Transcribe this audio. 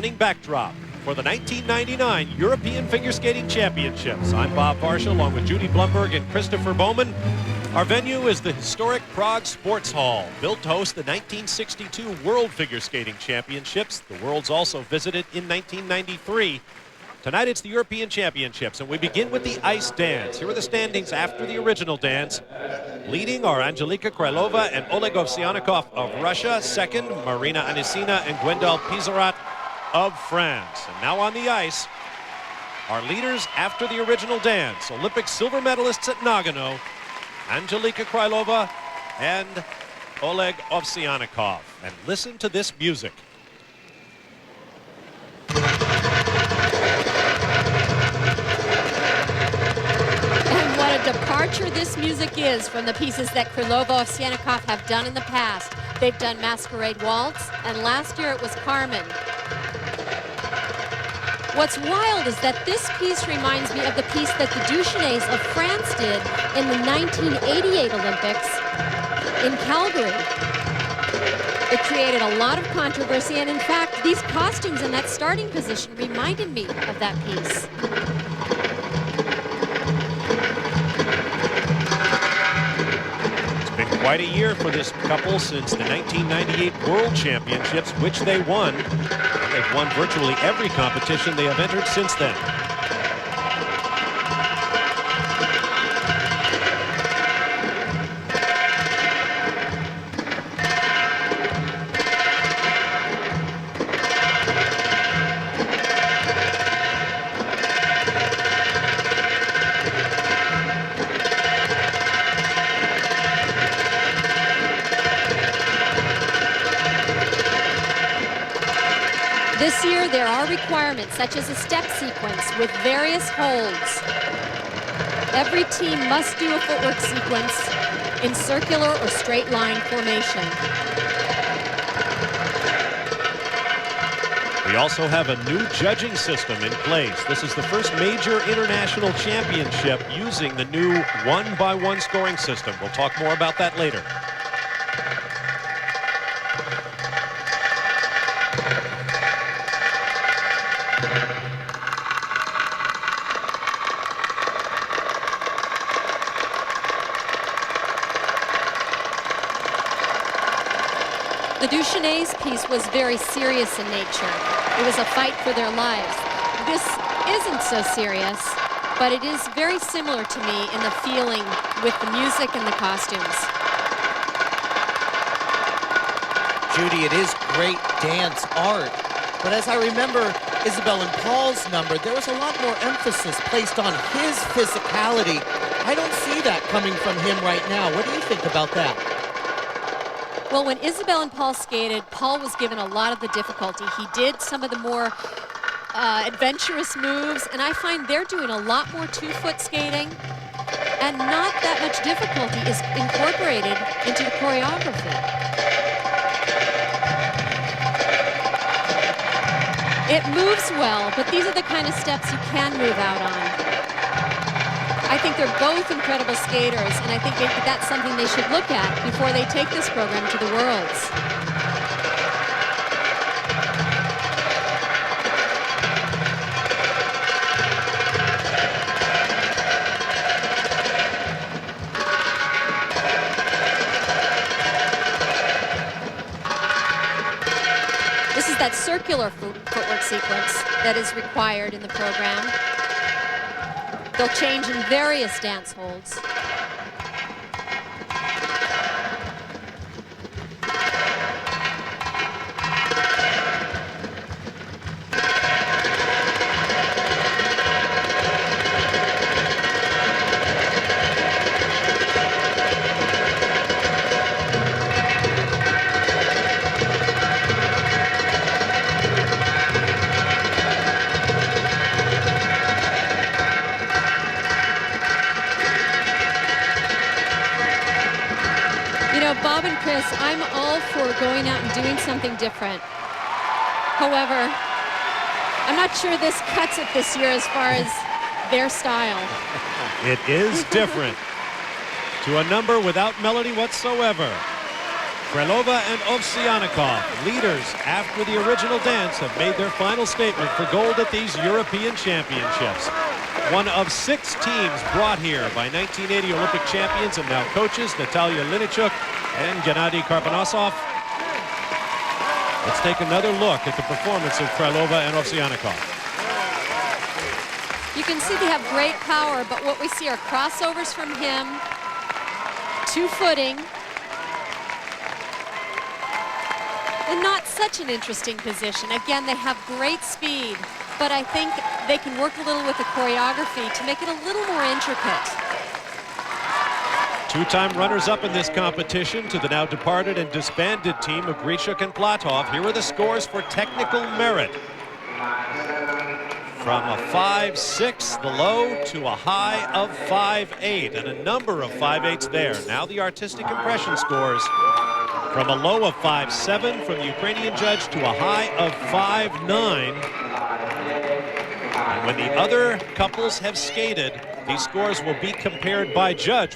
Backdrop for the 1999 European Figure Skating Championships. I'm Bob Varsha along with Judy Blumberg and Christopher Bowman. Our venue is the historic Prague Sports Hall, built to host the 1962 World Figure Skating Championships. The Worlds also visited in 1993. Tonight it's the European Championships, and we begin with the ice dance. Here are the standings after the original dance. Leading are Anjelika, Krylova, and Oleg Ovsyannikov of Russia. Second, Marina Anisina and Gwendal Pizarat of France. And now on the ice, our leaders after the original dance. Olympic silver medalists at Nagano, Anjelika Krylova and Oleg Ovsyannikov. And listen to this music. Departure this music is from the pieces that Krylova, Ovsyannikov have done in the past. They've done Masquerade Waltz, and last year it was Carmen. What's wild is that this piece reminds me of the piece that the Duchesnes of France did in the 1988 Olympics in Calgary. It created a lot of controversy, and in fact, these costumes in that starting position reminded me of that piece. Quite a year for this couple since the 1998 World Championships, which they won. They've won virtually every competition they have entered since then. This year, there are requirements such as a step sequence with various holds. Every team must do a footwork sequence in circular or straight line formation. We also have a new judging system in place. This is the first major international championship using the new one-by-one scoring system. We'll talk more about that later. The Duchesnes piece was very serious in nature. It was a fight for their lives. This isn't so serious, but it is very similar to me in the feeling with the music and the costumes. Judy, it is great dance art, but as I remember Isabel and Paul's number, there was a lot more emphasis placed on his physicality. I don't see that coming from him right now. What do you think about that? Well, when Isabel and Paul skated, Paul was given a lot of the difficulty. He did some of the more adventurous moves, and I find they're doing a lot more two-foot skating, and not that much difficulty is incorporated into the choreography. It moves well, but these are the kind of steps you can move out on. I think they're both incredible skaters, and I think that's something they should look at before they take this program to the Worlds. This is that circular footwork sequence that is required in the program. They'll change in various dance holds. Bob and Chris, I'm all for going out and doing something different. However, I'm not sure this cuts it this year as far as their style. It is different. To a number without melody whatsoever. Krylova and Ovsyannikov, leaders after the original dance, have made their final statement for gold at these European Championships. One of 6 teams brought here by 1980 Olympic champions and now coaches Natalia Linichuk and Gennady Karponosov. Let's take another look at the performance of Krylova and Ovsyannikov. You can see they have great power, but what we see are crossovers from him, 2-footing, and not such an interesting position. Again, they have great speed, but I think they can work a little with the choreography to make it a little more intricate. 2-time runners-up in this competition to the now departed and disbanded team of Grishuk and Platov. Here are the scores for technical merit. From a 5.6, the low, to a high of 5.8, and a number of 5.8s there. Now the artistic impression scores. From a low of 5.7 from the Ukrainian judge to a high of 5.9. And when the other couples have skated, these scores will be compared by judge.